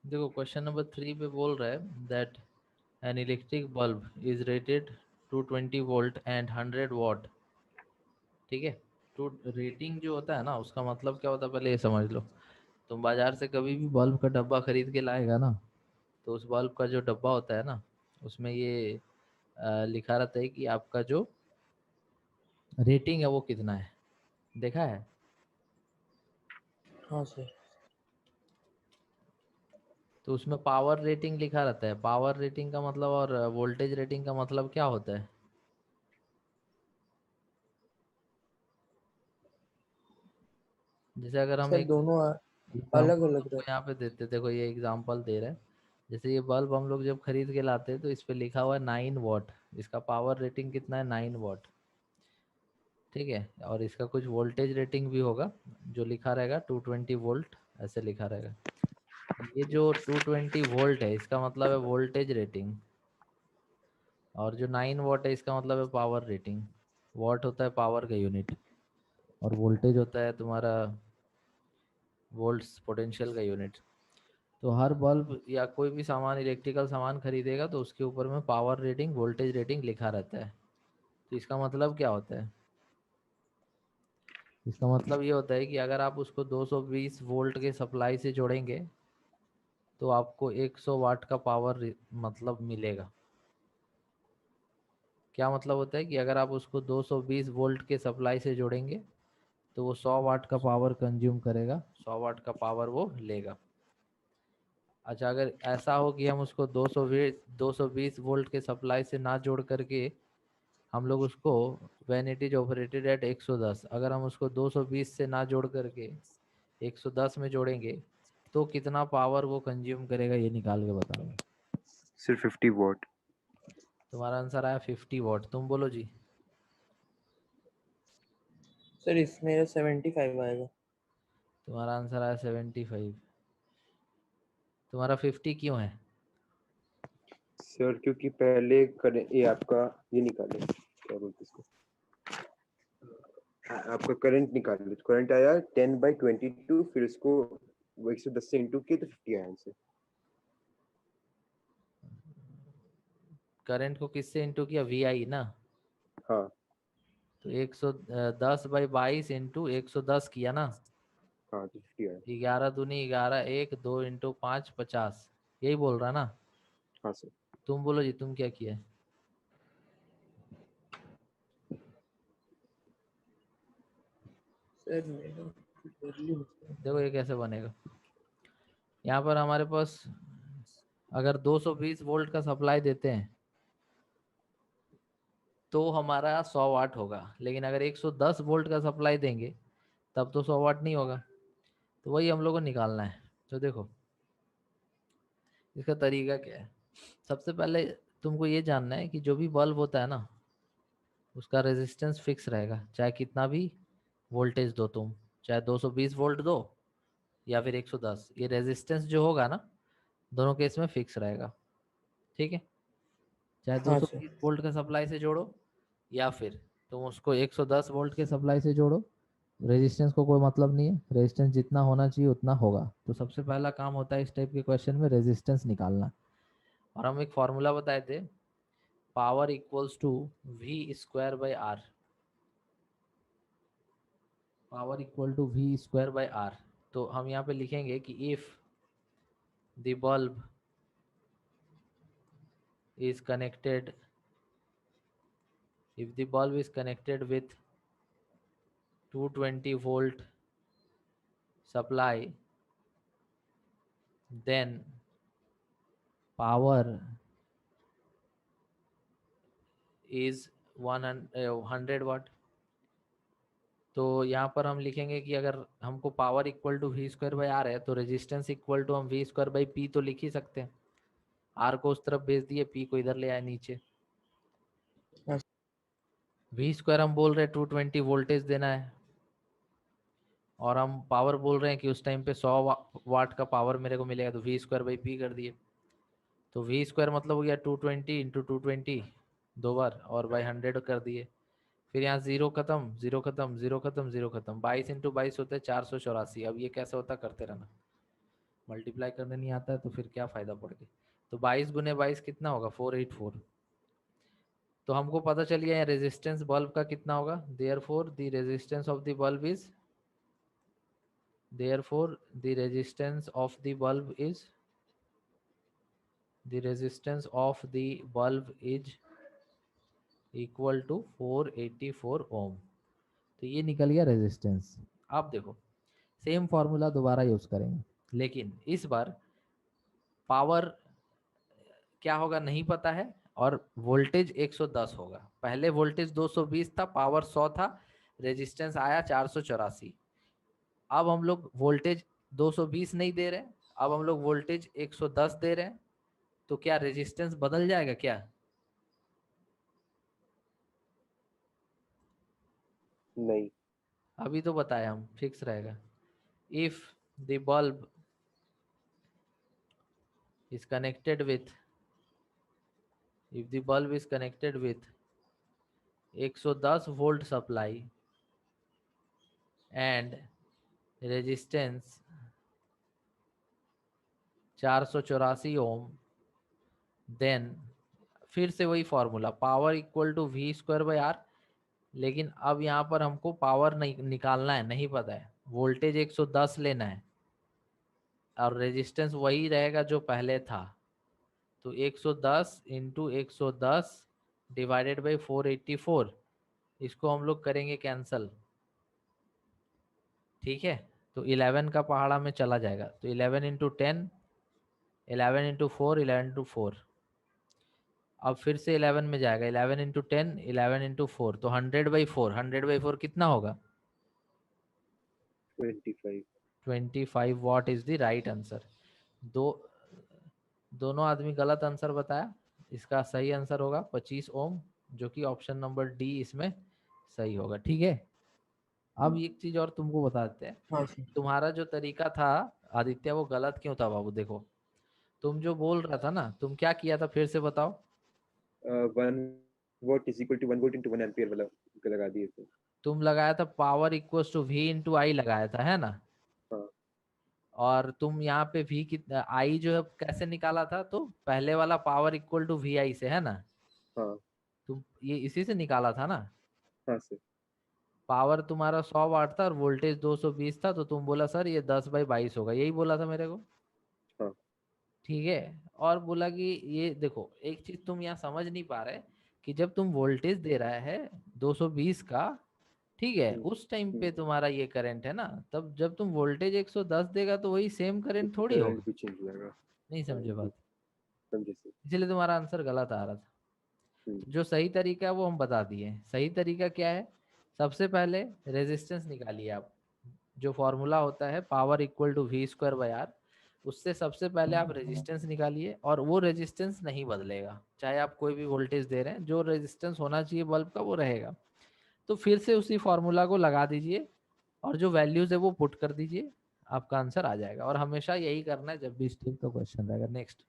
देखो question number 3 पे बोल रहा है that an electric bulb is rated 220 volt and 100 what. ठीक है। तो रेटिंग जो होता है ना उसका मतलब क्या होता है पहले ये समझ लो। तुम बाजार से कभी भी बल्ब का डब्बा खरीद के लाएगा ना, तो उस बल्ब का जो डब्बा होता है ना उसमें ये लिखा रहता है कि आपका जो रेटिंग है वो कितना है। देखा है? हाँ सर। तो उसमें पावर रेटिंग लिखा रहता है। पावर रेटिंग का मतलब और वोल्टेज रेटिंग का मतलब क्या होता है? जैसे अगर हम सर एक दोनों अलग एग्जांपल अलग तुमको रहते यहाँ पे देते, देखो ये एग्जांपल दे रहा है। जैसे ये बल्ब हम लोग जब खरीद के लाते हैं तो इस पे लिखा हुआ है 9 वॉट। इसका पावर रेटिंग कितना है? 9 वॉट। ठीक है। और इसका कुछ वोल्टेज रेटिंग भी होगा जो लिखा रहेगा 220 वोल्ट, ऐसे लिखा रहेगा। ये जो 220 वोल्ट है इसका मतलब है वोल्टेज रेटिंग, और जो 9 वॉट है इसका मतलब है पावर रेटिंग। वॉट होता है पावर का यूनिट, और वोल्टेज होता है तुम्हारा वोल्ट्स पोटेंशियल का यूनिट। तो हर बल्ब या कोई भी सामान इलेक्ट्रिकल सामान खरीदेगा तो उसके ऊपर में पावर रेटिंग वोल्टेज रेटिंग लिखा रहता है। तो इसका मतलब क्या होता है? इसका मतलब ये होता है कि अगर आप उसको 220 वोल्ट के सप्लाई से जोड़ेंगे तो आपको 100 वाट का पावर मतलब मिलेगा। क्या मतलब होता है कि अगर आप उसको 220 वोल्ट के सप्लाई से जोड़ेंगे तो वो 100 वाट का पावर कंज्यूम करेगा, 100 वाट का पावर वो लेगा। अच्छा, अगर ऐसा हो कि हम उसको 220 वोल्ट के सप्लाई से ना जोड़ करके हम लोग उसको when it is operated at 110, अगर हम उसको 220 से ना जोड़ करके 110 में जोड़ेंगे तो कितना पावर वो कंज्यूम करेगा ये निकाल के बताओ। सिर्फ 50 वॉट। तुम्हारा आंसर आया 50 वॉट। तुम बोलो जी। सर इसमें 75 आएगा। तुम्हारा आंसर आया 75। तुम्हारा 50 क्यों है? सर क्योंकि पहले ये आपका ये निकाले, क्या बोलते इसको, आपका करंट निकाले, करंट आया 10/22, फिर उसको वो 110 से इंटू किया तो 50 आया आंसर। करंट को किससे इंटू किया? वी आई ना। हाँ तो 110/22 इंटू 110 किया ना। हाँ, तो 50 आया। 11 दूनी 11, 1 2 इंटू 5 50। यही बोल रहा ना? हाँ सर। तुम बोलो जी, तुम क्या किया है? सर मेरा early होता है। देखो ये कैसे बनेगा। यहाँ पर हमारे पास अगर 220 वोल्ट का सप्लाई देते हैं तो हमारा 100 वाट होगा, लेकिन अगर 110 वोल्ट का सप्लाई देंगे तब तो 100 वाट नहीं होगा। तो वही हम लोग को निकालना है। तो देखो इसका तरीका क्या है। सबसे पहले तुमको ये जानना है कि जो भी बल्ब होता है ना उसका रेजिस्टेंस फिक्स रहेगा, चाहे कितना भी वोल्टेज दो तुम, चाहे 220 वोल्ट दो या फिर 110, ये रेजिस्टेंस जो होगा ना दोनों केस में फिक्स रहेगा। ठीक है। चाहे हाँ सर। 220 वोल्ट का सप्लाई से जोड़ो या फिर तुम उसको 110 वोल्ट के सप्लाई से जोड़ो, रेजिस्टेंस को कोई मतलब नहीं है। रेजिस्टेंस जितना होना चाहिए उतना होगा। तो सबसे पहला काम होता है इस टाइप के क्वेश्चन में रेजिस्टेंस निकालना। और हम एक फॉर्मूला बताए थे, power equals to v square by r. Power equal to v square by r. तो हम यहाँ पे लिखेंगे कि if the bulb is connected, if the bulb is connected with 220 volt supply, then power is 100 watt। तो यहाँ पर हम लिखेंगे कि अगर हमको power equal to v square by r है तो रेजिस्टेंस इक्वल टू हम वी स्क्वायर बाई पी तो लिख ही सकते हैं। आर को उस तरफ भेज दिए, पी को इधर ले आए नीचे। हाँ वी स्क्वायर हम बोल रहे हैं 220 वोल्टेज देना है, और हम पावर बोल रहे हैं कि उस टाइम पे 100 वाट का पावर मेरे को मिलेगा, तो वी स्क्वायर बाई पी कर दिए। तो वी स्क्वायर मतलब हो गया 220 × 220, 2 बार, और बाई 100 कर दिए। फिर यहाँ जीरो खत्म, जीरो खत्म, जीरो खत्म, जीरो खत्म, 22 × 22 होते हैं 484। अब ये कैसे होता करते रहना। मल्टीप्लाई करने नहीं आता है तो फिर क्या फायदा पड़ गया। तो 22 गुने 22 कितना होगा 484। तो हमको पता चल गया रेजिस्टेंस बल्ब का कितना होगा। Therefore the resistance of the bulb is therefore the resistance of the bulb is the resistance of the bulb is equal to 484 ओम। तो ये निकल गया रेजिस्टेंस। अब देखो सेम फॉर्मूला दोबारा यूज करेंगे, लेकिन इस बार पावर क्या होगा नहीं पता है और वोल्टेज 110 होगा। पहले वोल्टेज 220 था, पावर 100 था, रेजिस्टेंस आया 484। अब हम लोग वोल्टेज 220 नहीं दे रहे, अब हम लोग वोल्टेज 110 दे रहे हैं। तो क्या रेजिस्टेंस बदल जाएगा क्या? नहीं। अभी तो बताया हम फिक्स रहेगा। If the bulb is connected with if the bulb is connected with 110 volt supply and resistance 484 ohm, then फिर से वही formula power equal to v square by r. लेकिन अब यहाँ पर हमको पावर नहीं निकालना है, नहीं पता है, वोल्टेज 110 लेना है और रेजिस्टेंस वही रहेगा जो पहले था। तो 110 इंटू 110 डिवाइडेड बाई 484, इसको हम लोग करेंगे कैंसल, ठीक है। तो 11 का पहाड़ा में चला जाएगा, तो 11 इंटू 10, 11 इंटू 4, 11 इंटू 4। अब फिर से 11 में जाएगा, 11 इंटू 10, 11 इंटू 4, तो 100/4, 100/4 कितना होगा 25। 25 what is the right answer. दोनों आदमी गलत आंसर बताया, इसका सही आंसर होगा 25 ओम, जो कि ऑप्शन नंबर डी इसमें सही होगा, ठीक है। अब एक चीज और तुमको बता देते हैं, हाँ सर। तुम्हारा जो तरीका था आदित्य वो गलत क्यों था बाबू। देखो तुम जो बोल रहा था ना, तुम क्या किया था फिर से बताओ। 1 watt is equal to 1 volt into 1 ampere वाला लगा दिए थे। तुम लगाया था power equals to V into I लगाया था, है ना। हाँ। और तुम यहाँ पे वी कितना आई जो है कैसे निकाला था, तो पहले वाला पावर इक्वल टू वी आई से, है ना। हाँ। तुम ये इसी से निकाला था ना। हाँ सर। पावर तुम्हारा 100 वाट था और वोल्टेज 220 था, तो तुम बोला सर ये 10/22 होगा, यही बोला था मेरे को। हाँ। ठीक है। और बोला कि ये देखो एक चीज तुम यहाँ समझ नहीं पा रहे कि जब तुम वोल्टेज दे रहा है 220 का, ठीक है, उस टाइम पे तुम्हारा ये करंट है ना, तब जब तुम वोल्टेज 110 देगा तो वही सेम करंट थोड़ी होगा। भी चेंज हो जाएगा। नहीं समझे बात, समझे सर। इसलिए तुम्हारा आंसर गलत आ रहा था। तो जो सही तरीका है वो हम बता दिए। सही तरीका क्या है, सबसे पहले रेजिस्टेंस निकालिए आप। जो फॉर्मूला होता है power equal to v square by r, उससे सबसे पहले आप रेजिस्टेंस निकालिए, और वो रेजिस्टेंस नहीं बदलेगा चाहे आप कोई भी वोल्टेज दे रहे हैं, जो रेजिस्टेंस होना चाहिए बल्ब का वो रहेगा। तो फिर से उसी फॉर्मूला को लगा दीजिए और जो वैल्यूज है वो पुट कर दीजिए, आपका आंसर आ जाएगा। और हमेशा यही करना है जब भी इस टाइप का क्वेश्चन रहेगा। नेक्स्ट।